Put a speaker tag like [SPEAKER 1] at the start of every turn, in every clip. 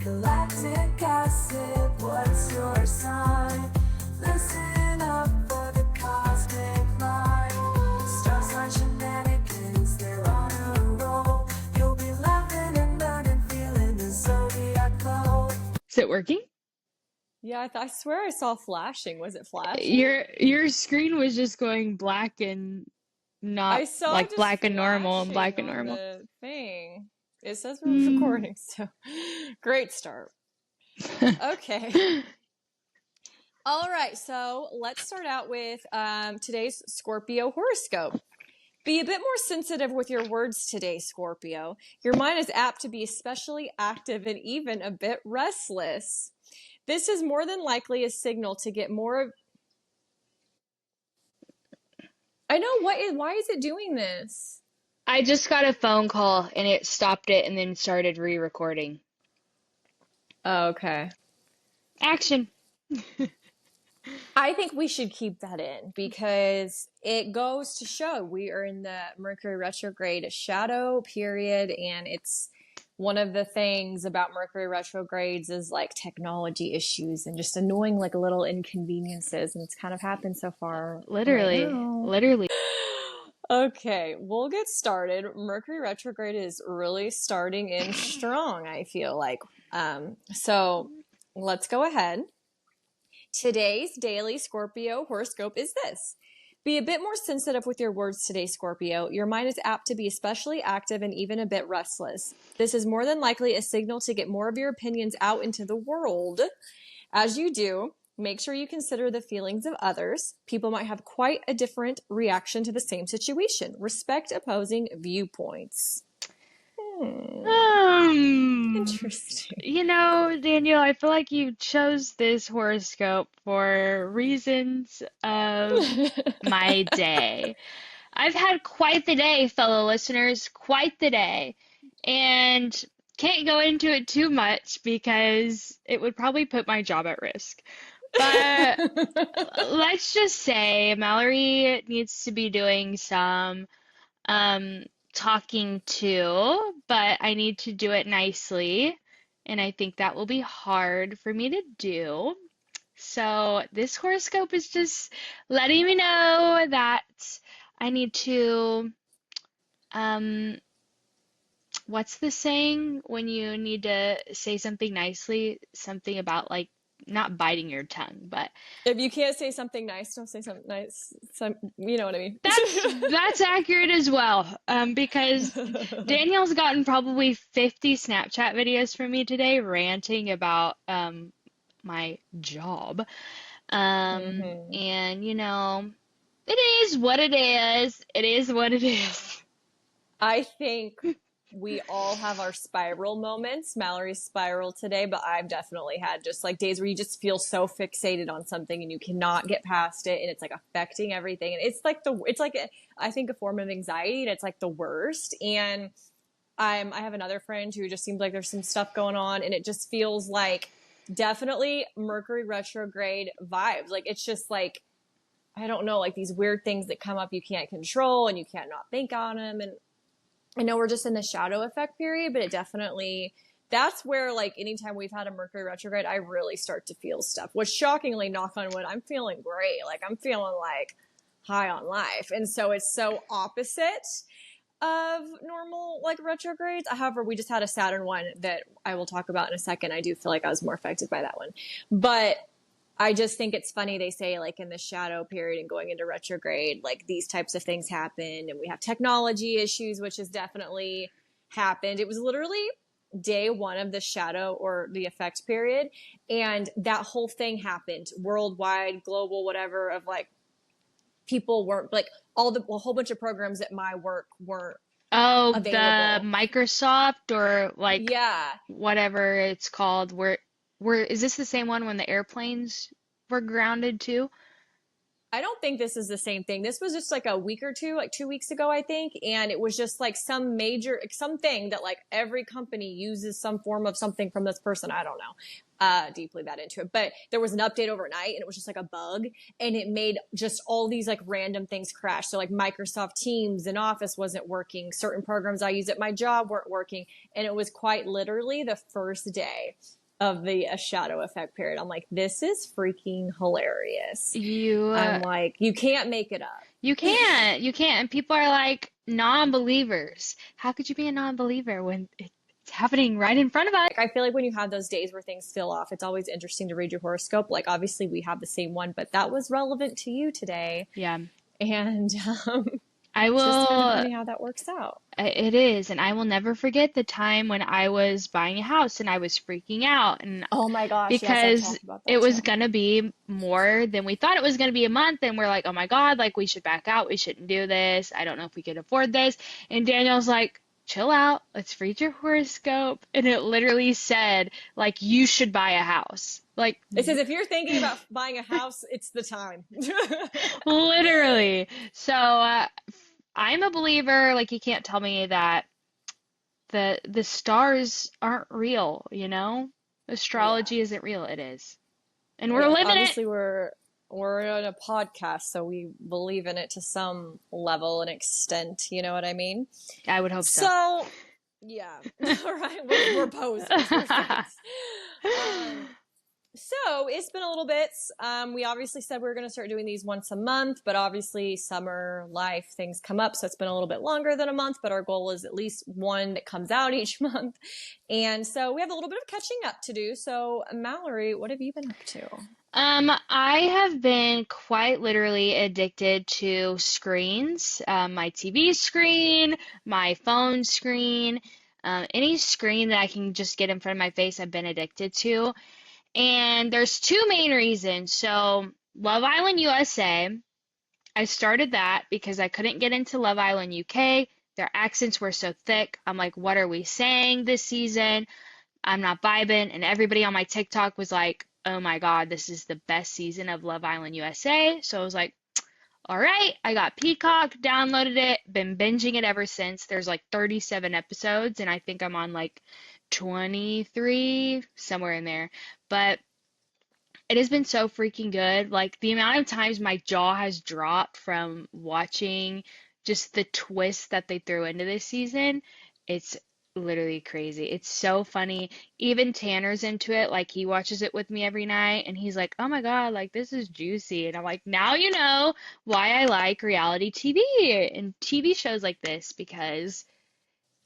[SPEAKER 1] Galactic acid, what's your sign? Listen up for the cosmic line. Star sign shenanigans, they're on a roll. You'll be laughing and learning, feeling the zodiac glow.
[SPEAKER 2] Is it working?
[SPEAKER 3] Yeah, I swear I saw flashing. Was it flashing?
[SPEAKER 2] Your screen was just going black and not
[SPEAKER 3] I saw
[SPEAKER 2] like
[SPEAKER 3] just
[SPEAKER 2] black and normal and black
[SPEAKER 3] flashing
[SPEAKER 2] and
[SPEAKER 3] on
[SPEAKER 2] normal.
[SPEAKER 3] the thing. It says we're
[SPEAKER 2] Hmm.
[SPEAKER 3] recording, so great start. Okay. All right, so let's start out with today's Scorpio horoscope. Be a bit more sensitive with your words today, Scorpio. Your mind is apt to be especially active and even a bit restless. This is more than likely a signal to get more of. I know, why is it doing this?
[SPEAKER 2] I just got a phone call and it stopped it and then started re-recording.
[SPEAKER 3] Oh, okay.
[SPEAKER 2] Action.
[SPEAKER 3] I think we should keep that in because it goes to show we are in the Mercury retrograde shadow period, and it's one of the things about Mercury retrogrades is like technology issues and just annoying like little inconveniences, and it's kind of happened so far right now.
[SPEAKER 2] Literally.
[SPEAKER 3] Okay, we'll get started. Mercury retrograde is really starting in strong, I feel like. So let's go ahead. Today's daily Scorpio horoscope is this. Be a bit more sensitive with your words today, Scorpio. Your mind is apt to be especially active and even a bit restless. This is more than likely a signal to get more of your opinions out into the world. As you do, make sure you consider the feelings of others. People might have quite a different reaction to the same situation. Respect opposing viewpoints. Interesting.
[SPEAKER 2] Danielle, I feel like you chose this horoscope for reasons of my day. I've had quite the day, fellow listeners, quite the day. And can't go into it too much because it would probably put my job at risk. But let's just say Mallory needs to be doing some um, talking to, but I need to do it nicely. And I think that will be hard for me to do. So this horoscope is just letting me know that I need to, um, what's the saying when you need to say something nicely? Something about like not biting your tongue, but
[SPEAKER 3] If you can't say something nice, don't say something nice. You know what I mean.
[SPEAKER 2] that's accurate as well. Because Danielle's gotten probably 50 Snapchat videos from me today ranting about my job.
[SPEAKER 3] Mhm.
[SPEAKER 2] And it is what it is. It is what it is.
[SPEAKER 3] I think we all have our spiral moments. Mallory's spiral today, but I've definitely had just like days where you just feel so fixated on something and you cannot get past it, and it's like affecting everything. And I think a form of anxiety, and it's like the worst. And I have another friend who just seems like there's some stuff going on, and it just feels like definitely Mercury retrograde vibes. Like it's just like I don't know, like these weird things that come up you can't control and you can't not think on them. And I know we're just in the shadow effect period, but it definitely, that's where like anytime we've had a Mercury retrograde, I really start to feel stuff. Which shockingly, knock on wood, I'm feeling great. Like I'm feeling like high on life. And so it's so opposite of normal like retrogrades. However, we just had a Saturn one that I will talk about in a second. I do feel like I was more affected by that one. But I just think it's funny they say like in the shadow period and going into retrograde, like these types of things happen, and we have technology issues, which has definitely happened. It was literally day one of the shadow or the effect period, and that whole thing happened worldwide, global, whatever, of like people weren't like a whole bunch of programs at my work weren't
[SPEAKER 2] Oh, the
[SPEAKER 3] available.
[SPEAKER 2] Microsoft or like
[SPEAKER 3] Yeah.
[SPEAKER 2] whatever it's called, where is this the same one when the airplanes were grounded too?
[SPEAKER 3] I don't think this is the same thing. This was just like a week or two, like 2 weeks ago, I think. And it was just like some major, something that like every company uses some form of something from this person. I don't know deeply that into it. But there was an update overnight and it was just like a bug and it made just all these like random things crash. So like Microsoft Teams and Office wasn't working. Certain programs I use at my job weren't working. And it was quite literally the first day of the shadow effect period. I'm like, this is freaking hilarious.
[SPEAKER 2] You
[SPEAKER 3] I'm like, you can't make it up.
[SPEAKER 2] you can't. You can't. And people are like non-believers. How could you be a non-believer when it's happening right in front of us?
[SPEAKER 3] Like, I feel like when you have those days where things feel off, it's always interesting to read your horoscope. Like, obviously, we have the same one, but that was relevant to you today.
[SPEAKER 2] Yeah.
[SPEAKER 3] And
[SPEAKER 2] I
[SPEAKER 3] it's just kind of
[SPEAKER 2] will.
[SPEAKER 3] funny how that works out.
[SPEAKER 2] It is, and I will never forget the time when I was buying a house and I was freaking out, and
[SPEAKER 3] Oh my gosh, yes, I've
[SPEAKER 2] because
[SPEAKER 3] talked about
[SPEAKER 2] it
[SPEAKER 3] that
[SPEAKER 2] was
[SPEAKER 3] too.
[SPEAKER 2] gonna be more than we thought it was gonna be a month, and we're like, oh my God, like we should back out, we shouldn't do this. I don't know if we could afford this. And Daniel's like, chill out, let's read your horoscope, and it literally said like you should buy a house, like
[SPEAKER 3] It says if you're thinking about buying a house, it's the time.
[SPEAKER 2] literally. So I'm a believer. Like you can't tell me that the stars aren't real, you know?
[SPEAKER 3] Yeah.
[SPEAKER 2] Astrology isn't real. It is. And we're
[SPEAKER 3] Yeah,
[SPEAKER 2] living it.
[SPEAKER 3] obviously we're on a podcast, so we believe in it to some level and extent. You know what I mean?
[SPEAKER 2] I would hope so.
[SPEAKER 3] So, yeah, all right, we're posers, we're fakes. Um, so it's been a little bit. We obviously said we were going to start doing these once a month, but obviously summer life things come up, so it's been a little bit longer than a month. But our goal is at least one that comes out each month, and so we have a little bit of catching up to do. So, Mallory, what have you been up to?
[SPEAKER 2] I have been quite literally addicted to screens, my TV screen, my phone screen, any screen that I can just get in front of my face, I've been addicted to. And there's two main reasons. So, Love Island USA, I started that because I couldn't get into Love Island UK. Their accents were so thick. I'm like, what are we saying this season? I'm not vibing. And everybody on my TikTok was like, oh my God, this is the best season of Love Island USA. So I was like, all right, I got Peacock, downloaded it, been binging it ever since. There's like 37 episodes, and I think I'm on like 23, somewhere in there. But it has been so freaking good. Like the amount of times my jaw has dropped from watching just the twists that they threw into this season, it's literally crazy. It's so funny. Even Tanner's into it. Like he watches it with me every night and he's like, "Oh my God, like this is juicy." And I'm like, "Now you know why I like reality TV and TV shows like this because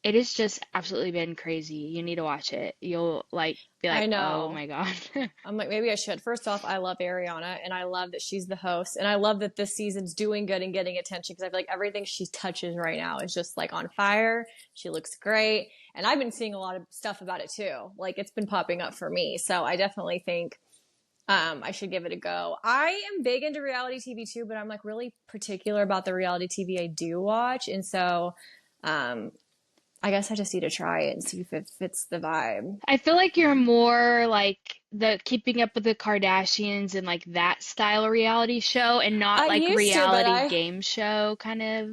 [SPEAKER 2] it has just absolutely been crazy. You need to watch it. You'll like be
[SPEAKER 3] I
[SPEAKER 2] like, "Oh
[SPEAKER 3] know.
[SPEAKER 2] my God."
[SPEAKER 3] I'm like, maybe I should. First off, I love Ariana and I love that she's the host. And I love that this season's doing good and getting attention because I feel like everything she touches right now is just like on fire. She looks great. And I've been seeing a lot of stuff about it too. Like it's been popping up for me. So I definitely think I should give it a go. I am big into reality TV too, but I'm like really particular about the reality TV I do watch. And so um, I guess I just need to try it and see if it fits the vibe.
[SPEAKER 2] I feel like you're more like the Keeping Up with the Kardashians and like that style of reality show and not
[SPEAKER 3] I
[SPEAKER 2] like
[SPEAKER 3] used to, but
[SPEAKER 2] reality
[SPEAKER 3] I
[SPEAKER 2] game show kind of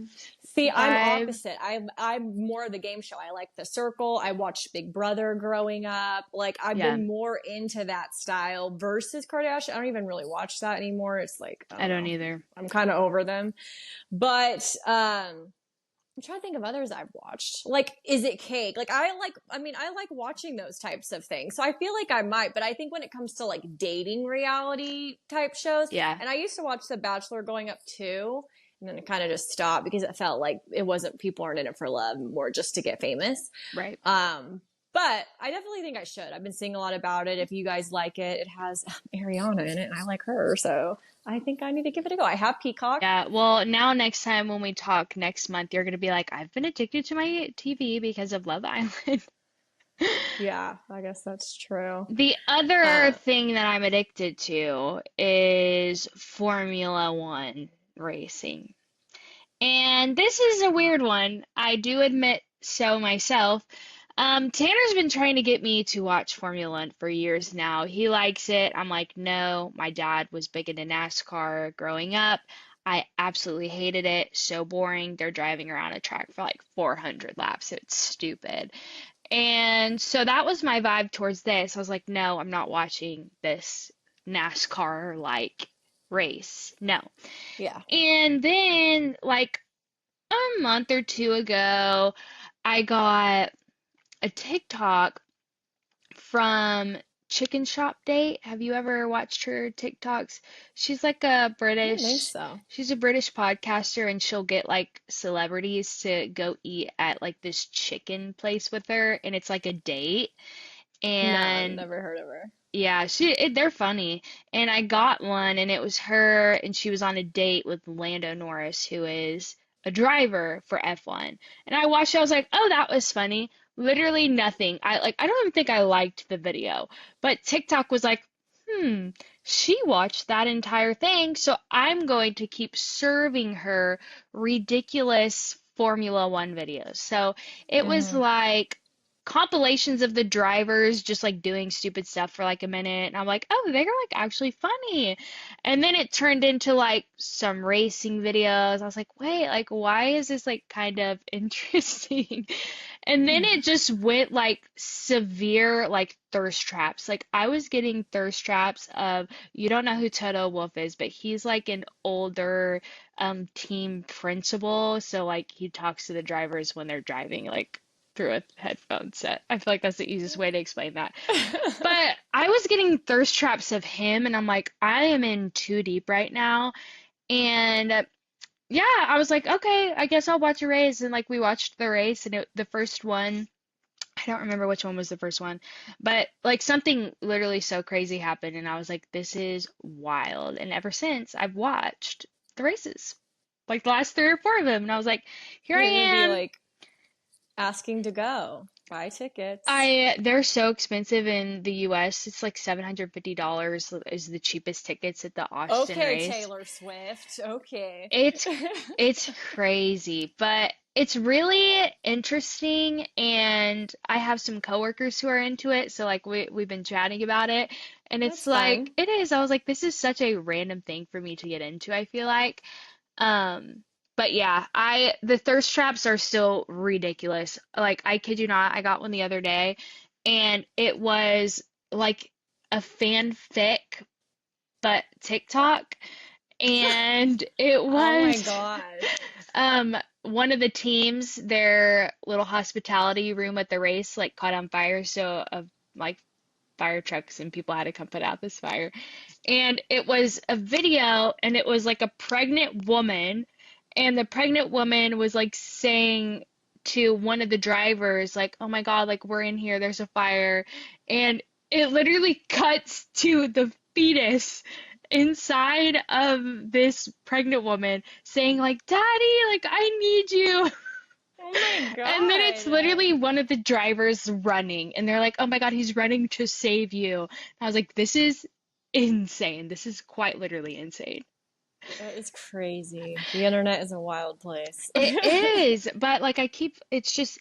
[SPEAKER 3] see, I'm
[SPEAKER 2] vibe.
[SPEAKER 3] opposite. I'm more of the game show. I like The Circle. I watched Big Brother growing up. Like I've
[SPEAKER 2] Yeah,
[SPEAKER 3] been more into that style versus Kardashian. I don't even really watch that anymore. It's like, I
[SPEAKER 2] I
[SPEAKER 3] don't
[SPEAKER 2] don't
[SPEAKER 3] know.
[SPEAKER 2] either.
[SPEAKER 3] I'm kind of over them. But I'm trying to think of others I've watched. Like, Is It Cake? Like I like watching those types of things. So I feel like I might, but I think when it comes to like dating reality type shows,
[SPEAKER 2] Yeah,
[SPEAKER 3] and I used to watch The Bachelor growing up too, and then it kind of just stopped because it felt like it wasn't, people aren't in it for love, more just to get famous.
[SPEAKER 2] right.
[SPEAKER 3] But I definitely think I should. I've been seeing a lot about it. If you guys like it, it has Ariana in it, and I like her, so I think I need to give it a go. I have Peacock.
[SPEAKER 2] Yeah, well, now next time when we talk next month, you're gonna be like, I've been addicted to my TV because of Love Island.
[SPEAKER 3] Yeah, I guess that's true.
[SPEAKER 2] The other
[SPEAKER 3] Uh,
[SPEAKER 2] thing that I'm addicted to is Formula One racing. And this is a weird one. I do admit so myself. Tanner's been trying to get me to watch Formula One for years now. He likes it. I'm like, no, my dad was big into NASCAR growing up. I absolutely hated it. So boring. They're driving around a track for like 400 laps. It's stupid. And so that was my vibe towards this. I was like, no, I'm not watching this NASCAR like race. No.
[SPEAKER 3] Yeah.
[SPEAKER 2] And then like a month or two ago, I got a TikTok from Chicken Shop Date. Have you ever watched her TikToks? She's like
[SPEAKER 3] I don't think so.
[SPEAKER 2] she's a British podcaster and she'll get like celebrities to go eat at like this chicken place with her and it's like a date.
[SPEAKER 3] No, I've
[SPEAKER 2] And
[SPEAKER 3] never heard of her.
[SPEAKER 2] yeah, they're funny. And I got one and it was her and she was on a date with Lando Norris, who is a driver for F1. And I watched it, I was like, "Oh, that was funny." Literally nothing. I don't even think I liked the video. But TikTok was like, "Hmm, she watched that entire thing, so I'm going to keep serving her ridiculous Formula One videos." So it was
[SPEAKER 3] Hmm.
[SPEAKER 2] like compilations of the drivers just like doing stupid stuff for like a minute and I'm like, oh, they're like actually funny. And then it turned into like some racing videos. I was like, wait, like why is this like kind of interesting? And then it just went like severe like thirst traps. Like I was getting thirst traps of, you don't know who Toto Wolff is, but he's like an older team principal. So like he talks to the drivers when they're driving like through a headphone set. I feel like that's the easiest way to explain that. But I was getting thirst traps of him, and I'm like, I am in too deep right now. And yeah, I was like, okay, I guess I'll watch a race. And like we watched the race, and the first one, I don't remember which one was the first one, but like something literally so crazy happened, and I was like, this is wild. And ever since, I've watched the races, like the last three or four of them, and I was like, here I
[SPEAKER 3] You're gonna be
[SPEAKER 2] am.
[SPEAKER 3] like asking to go. Buy tickets.
[SPEAKER 2] They're so expensive in the US. It's like $750 is the cheapest tickets at the Austin
[SPEAKER 3] Okay,
[SPEAKER 2] race.
[SPEAKER 3] Taylor Swift. Okay.
[SPEAKER 2] It's it's crazy, but it's really interesting and I have some coworkers who are into it, so like we've been chatting about it and it's
[SPEAKER 3] That's
[SPEAKER 2] like
[SPEAKER 3] fun.
[SPEAKER 2] it is. I was like this is such a random thing for me to get into, I feel like. Um, but yeah, the thirst traps are still ridiculous. Like I kid you not, I got one the other day and it was like a fanfic but TikTok and it
[SPEAKER 3] Oh my
[SPEAKER 2] was
[SPEAKER 3] gosh.
[SPEAKER 2] one of the teams, their little hospitality room at the race like caught on fire, so like fire trucks and people had to come put out this fire. And it was a video, and it was like a pregnant woman, and the pregnant woman was like saying to one of the drivers, like, "Oh my God, like we're in here, there's a fire." And it literally cuts to the fetus inside of this pregnant woman saying like, "Daddy, like I need you."
[SPEAKER 3] Oh my
[SPEAKER 2] And then it's
[SPEAKER 3] God.
[SPEAKER 2] literally one of the drivers running, and they're like, "Oh my God, he's running to save you." And I was like, "This is insane. This is quite literally insane."
[SPEAKER 3] That is crazy. The internet is a wild place.
[SPEAKER 2] It is, but like it's just,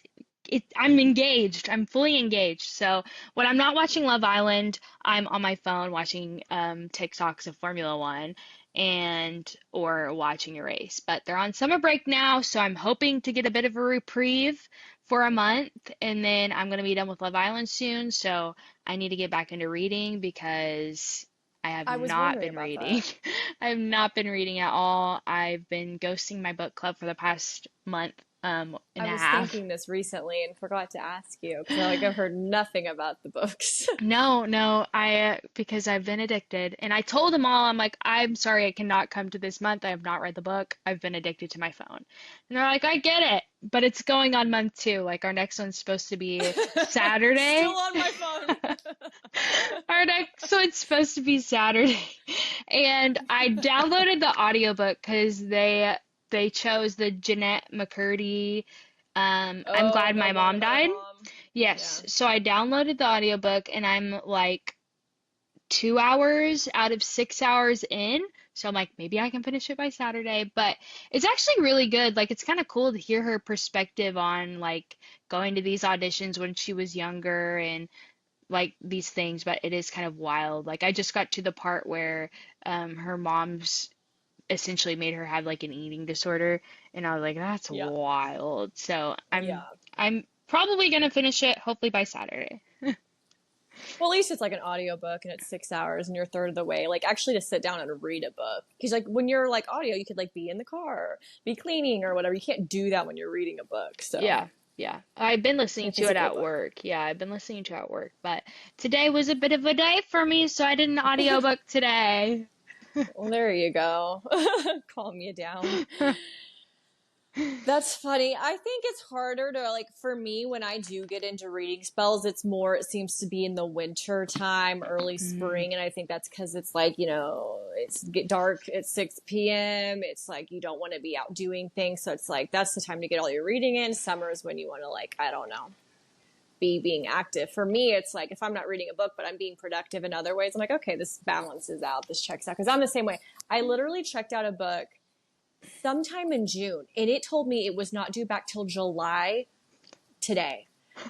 [SPEAKER 2] I'm engaged. I'm fully engaged. So when I'm not watching Love Island, I'm on my phone watching TikToks of Formula One and or watching a race. But they're on summer break now, so I'm hoping to get a bit of a reprieve for a month, and then I'm gonna be done with Love Island soon. So I need to get back into reading because I have
[SPEAKER 3] I was
[SPEAKER 2] not
[SPEAKER 3] wondering
[SPEAKER 2] been
[SPEAKER 3] about
[SPEAKER 2] reading.
[SPEAKER 3] that.
[SPEAKER 2] I have not been reading at all. I've been ghosting my book club for the past month and
[SPEAKER 3] I
[SPEAKER 2] a
[SPEAKER 3] was
[SPEAKER 2] half.
[SPEAKER 3] thinking this recently and forgot to ask you because I've heard nothing about the books.
[SPEAKER 2] No, no, because I've been addicted. And I told them all, I'm like, I'm sorry I cannot come to this month. I have not read the book. I've been addicted to my phone. And they're like, I get it, but it's going on month two. Like our next one's supposed to be
[SPEAKER 3] Still
[SPEAKER 2] Saturday.
[SPEAKER 3] on my phone.
[SPEAKER 2] Our next one's supposed to be Saturday. And I downloaded the audiobook because they chose the Jeanette McCurdy, I'm
[SPEAKER 3] Oh,
[SPEAKER 2] Glad
[SPEAKER 3] the
[SPEAKER 2] My
[SPEAKER 3] one
[SPEAKER 2] Mom
[SPEAKER 3] about her
[SPEAKER 2] Died.
[SPEAKER 3] mom.
[SPEAKER 2] Yes,
[SPEAKER 3] Yeah.
[SPEAKER 2] so I downloaded the audiobook and I'm like 2 hours out of 6 hours in. So I'm like, maybe I can finish it by Saturday. But it's actually really good. Like, it's kind of cool to hear her perspective on like going to these auditions when she was younger and like these things. But it is kind of wild. Like, I just got to the part where her mom's essentially made her have like an eating disorder, and I was like, that's
[SPEAKER 3] Yeah.
[SPEAKER 2] wild. So I'm
[SPEAKER 3] Yeah.
[SPEAKER 2] I'm probably gonna finish it hopefully by Saturday.
[SPEAKER 3] Well, at least it's like an audiobook and it's 6 hours and you're a third of the way. Like actually to sit down and read a book. Because like when you're like audio, you could like be in the car, be cleaning or whatever. You can't do that when you're reading a book. So
[SPEAKER 2] Yeah, yeah. I've been
[SPEAKER 3] a
[SPEAKER 2] listening to it
[SPEAKER 3] physical
[SPEAKER 2] at
[SPEAKER 3] book.
[SPEAKER 2] work. Yeah, I've been listening to it at work, but today was a bit of a day for me, so I did an audiobook today.
[SPEAKER 3] Well, there you go. Calm you down. That's funny. I think it's harder to like for me when I do get into reading spells, it's more it seems to be in the winter time, early
[SPEAKER 2] Mm,
[SPEAKER 3] spring, and I think that's because it's like, it's get dark at 6 p.m. It's like you don't want to be out doing things, so it's like that's the time to get all your reading in. Summer is when you want to like, I don't know, be being active. For me, it's like if I'm not reading a book, but I'm being productive in other ways, I'm like, okay, this balances out, this checks out. Because I'm the same way. I literally checked out a book sometime in June, and it told me it was not due back till July today,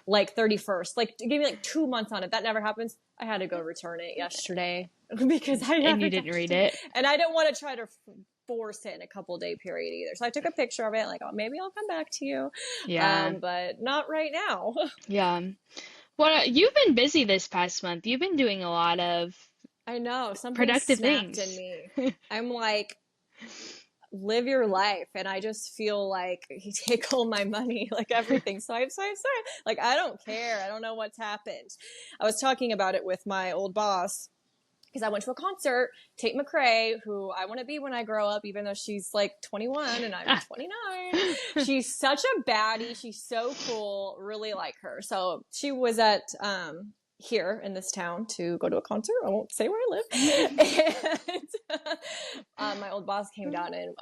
[SPEAKER 3] like 31st. Like, it gave me like 2 months on it. That never happens. I had to go return it yesterday because I
[SPEAKER 2] and
[SPEAKER 3] never
[SPEAKER 2] you
[SPEAKER 3] got
[SPEAKER 2] didn't read
[SPEAKER 3] to,
[SPEAKER 2] it?
[SPEAKER 3] and I didn't want to try to force it in a couple day period either. So I took a picture of it, like, oh, maybe I'll come back to you,
[SPEAKER 2] Yeah,
[SPEAKER 3] but not right now.
[SPEAKER 2] yeah. Well, you've been busy this past month. You've been doing a lot of
[SPEAKER 3] I know something
[SPEAKER 2] productive
[SPEAKER 3] snapped in
[SPEAKER 2] things.
[SPEAKER 3] me. I'm like, live your life, and I just feel like you take all my money, like everything. Swipe, swipe, swipe. Like I don't care. I don't know what's happened. I was talking about it with my old boss because I went to a concert. Tate McRae, who I want to be when I grow up, even though she's like 21 and I'm 29. She's such a baddie. She's so cool. Really like her. So she was at here in this town to go to a concert. I won't say where I live. And my old boss came down, and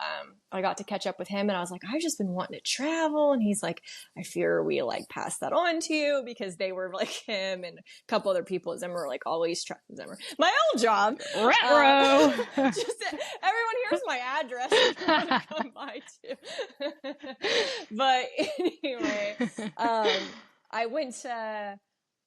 [SPEAKER 3] I got to catch up with him, and I was like, I've just been wanting to travel. And he's like, I fear we like pass that on to you, because they were like him and a couple other people at Zimmer, like always Zimmer. My old job.
[SPEAKER 2] Retro.
[SPEAKER 3] Just everyone, here's my address if you want to come by too. But anyway, I went to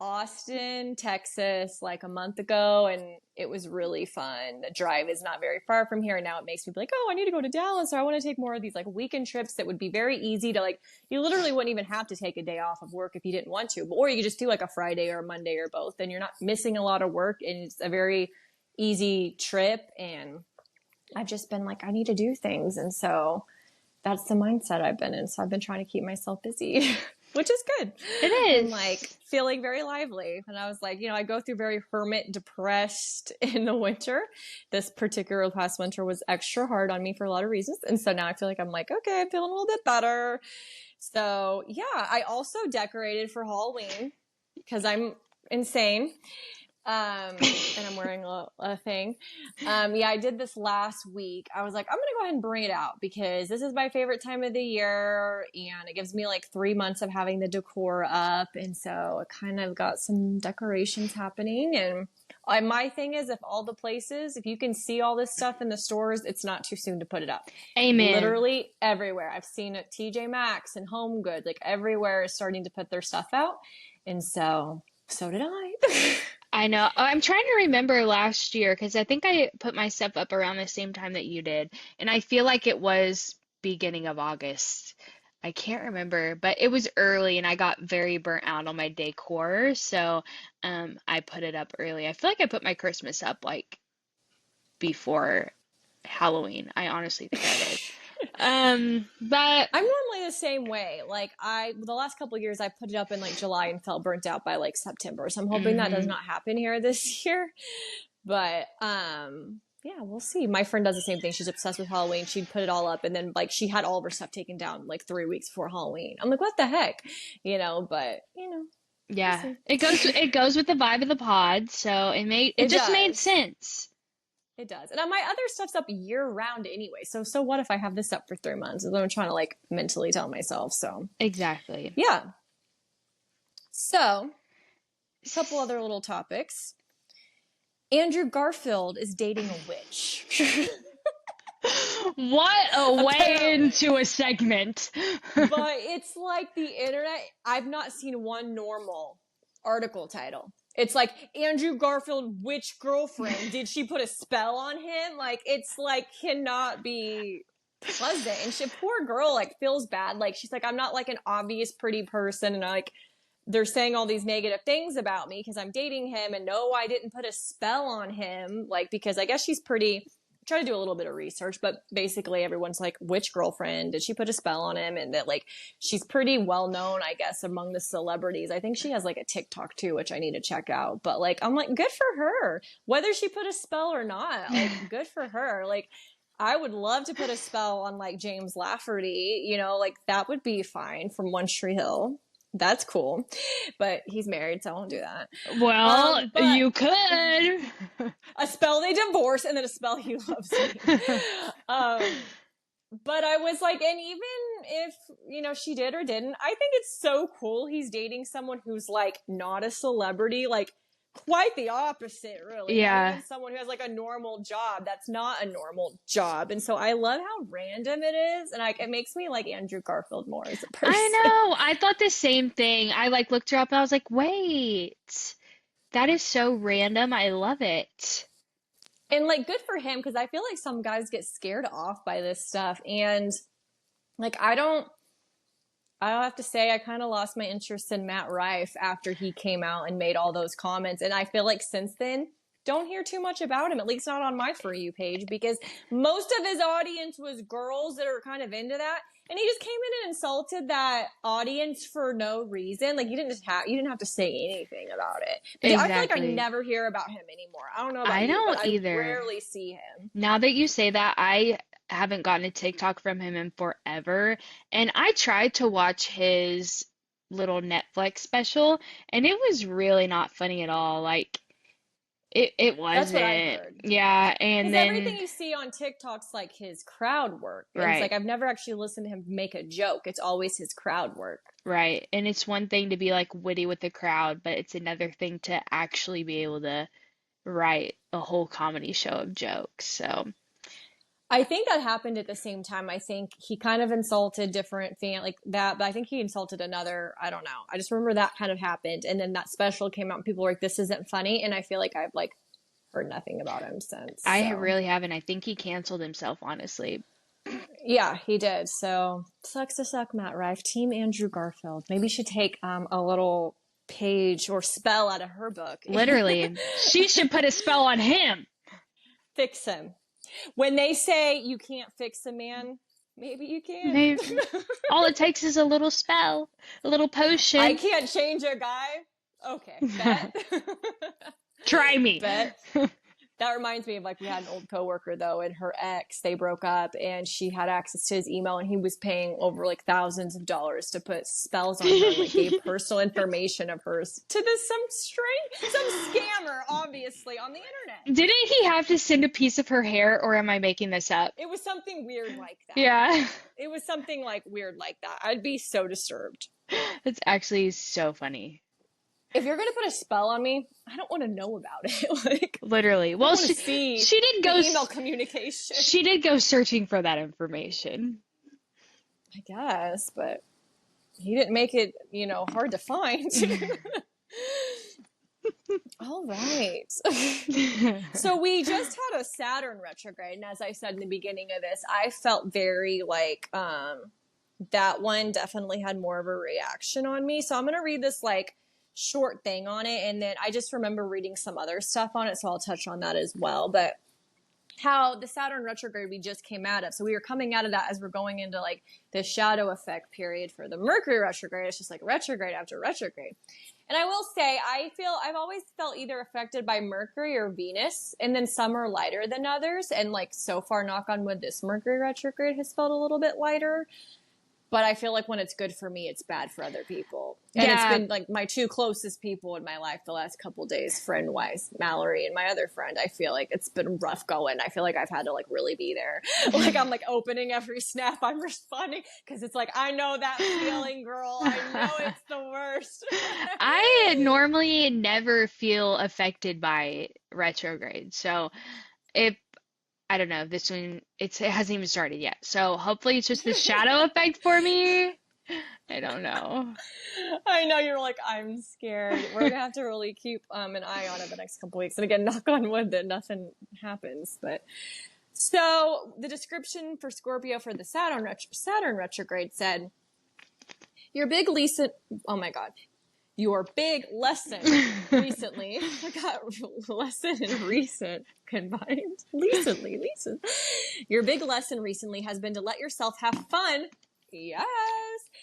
[SPEAKER 3] Austin, Texas, like a month ago, and it was really fun. The drive is not very far from here, and now it makes me be like, oh, I need to go to Dallas, or I want to take more of these like weekend trips that would be very easy to like. You literally wouldn't even have to take a day off of work if you didn't want to, or you could just do like a Friday or a Monday or both, and you're not missing a lot of work, and it's a very easy trip. And I've just been like, I need to do things, and so that's the mindset I've been in. So I've been trying to keep myself busy, which is good.
[SPEAKER 2] It
[SPEAKER 3] And
[SPEAKER 2] is.
[SPEAKER 3] like feeling very lively. And I was like, I go through very hermit depressed in the winter. This particular past winter was extra hard on me for a lot of reasons. And so now I feel like I'm like, okay, I'm feeling a little bit better. So yeah, I also decorated for Halloween because I'm insane. And I'm wearing a thing. Yeah, I did this last week. I was like, I'm going to go ahead and bring it out because this is my favorite time of the year, and it gives me like 3 months of having the decor up. And so I kind of got some decorations happening. And my thing is, if you can see all this stuff in the stores, it's not too soon to put it up.
[SPEAKER 2] Amen.
[SPEAKER 3] Literally everywhere. I've seen it, TJ Maxx and Home Goods, like everywhere is starting to put their stuff out. And so did I.
[SPEAKER 2] I know. I'm trying to remember last year because I think I put my stuff up around the same time that you did. And I feel like it was beginning of August. I can't remember, but it was early and I got very burnt out on my decor. So I put it up early. I feel like I put my Christmas up like before Halloween. I honestly think I did. But
[SPEAKER 3] I'm normally the same way. Like the last couple of years, I put it up in like July and felt burnt out by like September. So I'm hoping that does
[SPEAKER 2] mhm.
[SPEAKER 3] not happen here this year. But yeah, we'll see. My friend does the same thing. She's obsessed with Halloween. She'd put it all up, and then like she had all of her stuff taken down like 3 weeks before Halloween. I'm like, what the heck, But we'll
[SPEAKER 2] Yeah,
[SPEAKER 3] see.
[SPEAKER 2] it goes with the vibe of the pod, so it
[SPEAKER 3] It
[SPEAKER 2] just made
[SPEAKER 3] does.
[SPEAKER 2] sense.
[SPEAKER 3] It does. And my other stuff's up year round anyway. So what if I have this up for 3 months? Is what I'm trying to like mentally tell myself. So
[SPEAKER 2] Exactly.
[SPEAKER 3] yeah. So a couple other little topics. Andrew Garfield is dating a witch.
[SPEAKER 2] What a way
[SPEAKER 3] Apparently.
[SPEAKER 2] into a segment.
[SPEAKER 3] But it's like the internet. I've not seen one normal article title. It's like Andrew Garfield, witch girlfriend. Did she put a spell on him? Like, it's like cannot be pleasant. And she, poor girl, like feels bad. Like she's like, I'm not like an obvious pretty person, and like they're saying all these negative things about me because I'm dating him. And no, I didn't put a spell on him. Like, because I guess she's pretty. Try to do a little bit of research, but basically everyone's like, which girlfriend? Did she put a spell on him? And that like she's pretty well known, I guess, among the celebrities. I think she has like a TikTok too, which I need to check out. But like, I'm like, good for her. Whether she put a spell or not, like, good for her. Like, I would love to put a spell on like James Lafferty, you know, like that would be fine from One Tree Hill. That's cool. But he's married, so I won't do that.
[SPEAKER 2] Well,
[SPEAKER 3] But
[SPEAKER 2] you could.
[SPEAKER 3] a spell they divorce and then a spell he loves me. But I was like, and even if, you know, she did or didn't, I think it's so cool he's dating someone who's like not a celebrity, like quite the opposite, really.
[SPEAKER 2] Yeah.
[SPEAKER 3] Not even someone who has like a normal job. That's not a normal job. And so I love how random it is. And like, it makes me like Andrew Garfield more as a person.
[SPEAKER 2] I know. I thought the same thing. I like looked her up and I was like, wait, that is so random. I love it.
[SPEAKER 3] And like, good for him, because I feel like some guys get scared off by this stuff. And like, I have to say, I kind of lost my interest in Matt Rife after he came out and made all those comments. And I feel like since then, don't hear too much about him, at least not on my For You page, because most of his audience was girls that are kind of into that. And he just came in and insulted that audience for no reason. Like, you didn't have to say anything about it. But I feel like I
[SPEAKER 2] Exactly.
[SPEAKER 3] never hear about him anymore. I don't know about
[SPEAKER 2] I
[SPEAKER 3] you,
[SPEAKER 2] don't
[SPEAKER 3] but
[SPEAKER 2] either.
[SPEAKER 3] I rarely see him.
[SPEAKER 2] Now that you say that, I haven't gotten a TikTok from him in forever. And I tried to watch his little Netflix special, and it was really not funny at all. Like, it
[SPEAKER 3] That's what I've
[SPEAKER 2] wasn't.
[SPEAKER 3] heard.
[SPEAKER 2] Yeah, and
[SPEAKER 3] Because everything
[SPEAKER 2] then,
[SPEAKER 3] you see on TikTok's like his crowd work. And it's
[SPEAKER 2] right.
[SPEAKER 3] like, I've never actually listened to him make a joke. It's always his crowd work.
[SPEAKER 2] Right. And it's one thing to be like witty with the crowd, but it's another thing to actually be able to write a whole comedy show of jokes. So,
[SPEAKER 3] I think that happened at the same time. I think he kind of insulted different fan like that, but I think he insulted another. I don't know. I just remember that kind of happened, and then that special came out, and people were like, "This isn't funny," and I feel like I've like heard nothing about him since.
[SPEAKER 2] I
[SPEAKER 3] So
[SPEAKER 2] really haven't. I think he canceled himself, honestly.
[SPEAKER 3] yeah, he did. So sucks to suck, Matt Rife. Team Andrew Garfield. Maybe you should take a little page or spell out of her book.
[SPEAKER 2] Literally. She should put a spell on him.
[SPEAKER 3] Fix him. When they say you can't fix a man, maybe you can.
[SPEAKER 2] Maybe. All it takes is a little spell, a little potion.
[SPEAKER 3] I can't change a guy. Okay, bet.
[SPEAKER 2] Try me.
[SPEAKER 3] Bet. That reminds me of like we had an old coworker though, and her ex, they broke up, and she had access to his email, and he was paying over like thousands of dollars to put spells on her, like gave personal information of hers to this some scammer, obviously on the internet.
[SPEAKER 2] Didn't he have to send a piece of her hair, or am I making this up?
[SPEAKER 3] It was something weird like that.
[SPEAKER 2] Yeah.
[SPEAKER 3] It was something like weird like that. I'd be so disturbed.
[SPEAKER 2] That's actually so funny.
[SPEAKER 3] If you're gonna put a spell on me, I don't want to know about it. Like,
[SPEAKER 2] Literally.
[SPEAKER 3] I
[SPEAKER 2] Well,
[SPEAKER 3] want to
[SPEAKER 2] she
[SPEAKER 3] see
[SPEAKER 2] she did
[SPEAKER 3] the
[SPEAKER 2] go
[SPEAKER 3] email communication.
[SPEAKER 2] she did go searching for that information.
[SPEAKER 3] I guess, but he didn't make it, you know, hard to find. All right. So we just had a Saturn retrograde, and as I said in the beginning of this, I felt very like that one definitely had more of a reaction on me. So I'm gonna read this like short thing on it, and then I just remember reading some other stuff on it, so I'll touch on that as well. But how the Saturn retrograde we just came out of, so we were coming out of that as we're going into like the shadow effect period for the Mercury retrograde. It's just like retrograde after retrograde. And I will say, I've always felt either affected by Mercury or Venus, and then some are lighter than others. And like so far, knock on wood, this Mercury retrograde has felt a little bit lighter. But I feel like when it's good for me, it's bad for other people. And it's
[SPEAKER 2] Yeah.
[SPEAKER 3] been like my two closest people in my life the last couple days, friend wise, Mallory and my other friend. I feel like it's been rough going. I feel like I've had to like really be there. Like I'm like opening every snap I'm responding because it's like, I know that feeling, girl. I know it's the worst.
[SPEAKER 2] I normally never feel affected by retrograde. So if I don't know, this one it hasn't even started yet. So hopefully it's just the shadow effect for me. I don't know.
[SPEAKER 3] I know you're like, I'm scared. We're gonna have to really keep an eye on it the next couple weeks. And again, knock on wood that nothing happens. But so the description for Scorpio for the Saturn retrograde said, your big lesson. Oh my God. Your big lesson recently. I got lesson and recent combined. Recently. Your big lesson recently has been to let yourself have fun. Yes.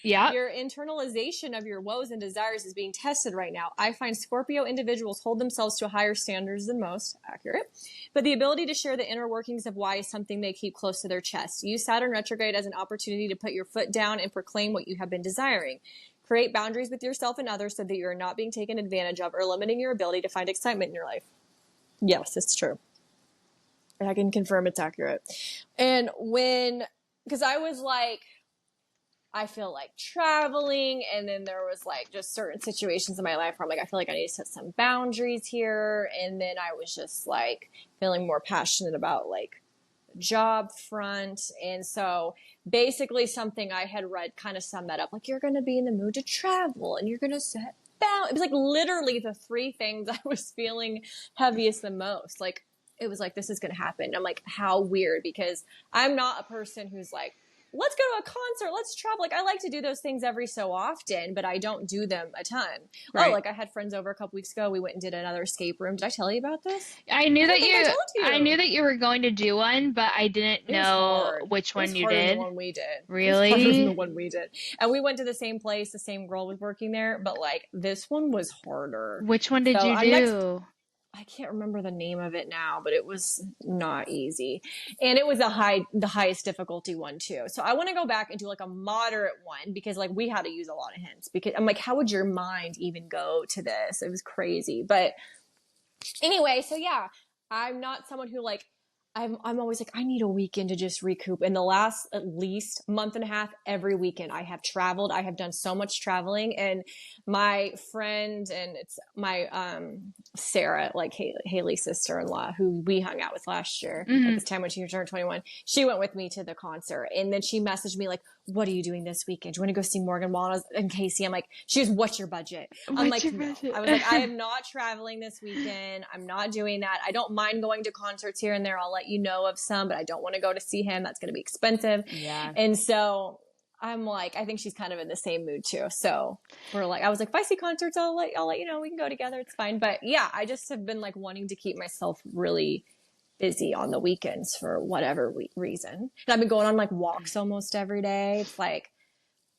[SPEAKER 2] Yeah.
[SPEAKER 3] Your internalization of your woes and desires is being tested right now. I find Scorpio individuals hold themselves to higher standards than most. Accurate. But the ability to share the inner workings of why is something they keep close to their chest. Use Saturn retrograde as an opportunity to put your foot down and proclaim what you have been desiring. Create boundaries with yourself and others so that you're not being taken advantage of or limiting your ability to find excitement in your life. Yes, it's true. I can confirm it's accurate. And because I was like, I feel like traveling, and then there was like just certain situations in my life where I'm like, I feel like I need to set some boundaries here. And then I was just like feeling more passionate about like job front. And so basically something I had read kind of summed that up. Like, you're going to be in the mood to travel and you're going to set boundaries. It was like literally the three things I was feeling heaviest the most. Like, it was like, this is going to happen. And I'm like, how weird, because I'm not a person who's like, let's go to a concert, let's travel. Like, I like to do those things every so often, but I don't do them a ton.
[SPEAKER 2] Right.
[SPEAKER 3] Oh, like I had friends over a couple weeks ago. We went and did another escape room. Did I tell you about this?
[SPEAKER 2] I knew
[SPEAKER 3] I
[SPEAKER 2] that
[SPEAKER 3] don't think I
[SPEAKER 2] you
[SPEAKER 3] told you.
[SPEAKER 2] I knew that you were going to do one, but I didn't
[SPEAKER 3] It was
[SPEAKER 2] know
[SPEAKER 3] hard.
[SPEAKER 2] which
[SPEAKER 3] It
[SPEAKER 2] one
[SPEAKER 3] was
[SPEAKER 2] you
[SPEAKER 3] harder than
[SPEAKER 2] did.
[SPEAKER 3] the one we did. It was
[SPEAKER 2] Really?
[SPEAKER 3] harder than the one we did. And we went to the same place. The same girl was working there, but like this one was harder.
[SPEAKER 2] Which one did
[SPEAKER 3] So
[SPEAKER 2] you
[SPEAKER 3] I'm next.
[SPEAKER 2] do?
[SPEAKER 3] I can't remember the name of it now, but it was not easy. And it was the highest difficulty one too. So I want to go back and do like a moderate one because like we had to use a lot of hints because I'm like, how would your mind even go to this? It was crazy. But anyway, so yeah, I'm not someone who like, I'm always like, I need a weekend to just recoup. In the last at least month and a half, every weekend I have traveled. I have done so much traveling, and my friend, and it's my Sarah, like Haley's sister-in-law, who we hung out with last year at this time when she turned 21. She went with me to the concert, and then she messaged me like, "What are you doing this weekend? Do you want to go see Morgan Wallen and Casey?" I'm like, she goes, "What's your budget?" I'm
[SPEAKER 2] What's
[SPEAKER 3] like,
[SPEAKER 2] your
[SPEAKER 3] "No."
[SPEAKER 2] budget?
[SPEAKER 3] I was like, I am not traveling this weekend. I'm not doing that. I don't mind going to concerts here and there. I'll let you know of some, but I don't want to go to see him. That's going to be expensive.
[SPEAKER 2] Yeah.
[SPEAKER 3] And so I'm like, I think she's kind of in the same mood too. So we're like, I was like, if I see concerts, I'll let you know, we can go together. It's fine. But yeah, I just have been like wanting to keep myself really busy on the weekends for whatever reason. And I've been going on like walks almost every day. It's like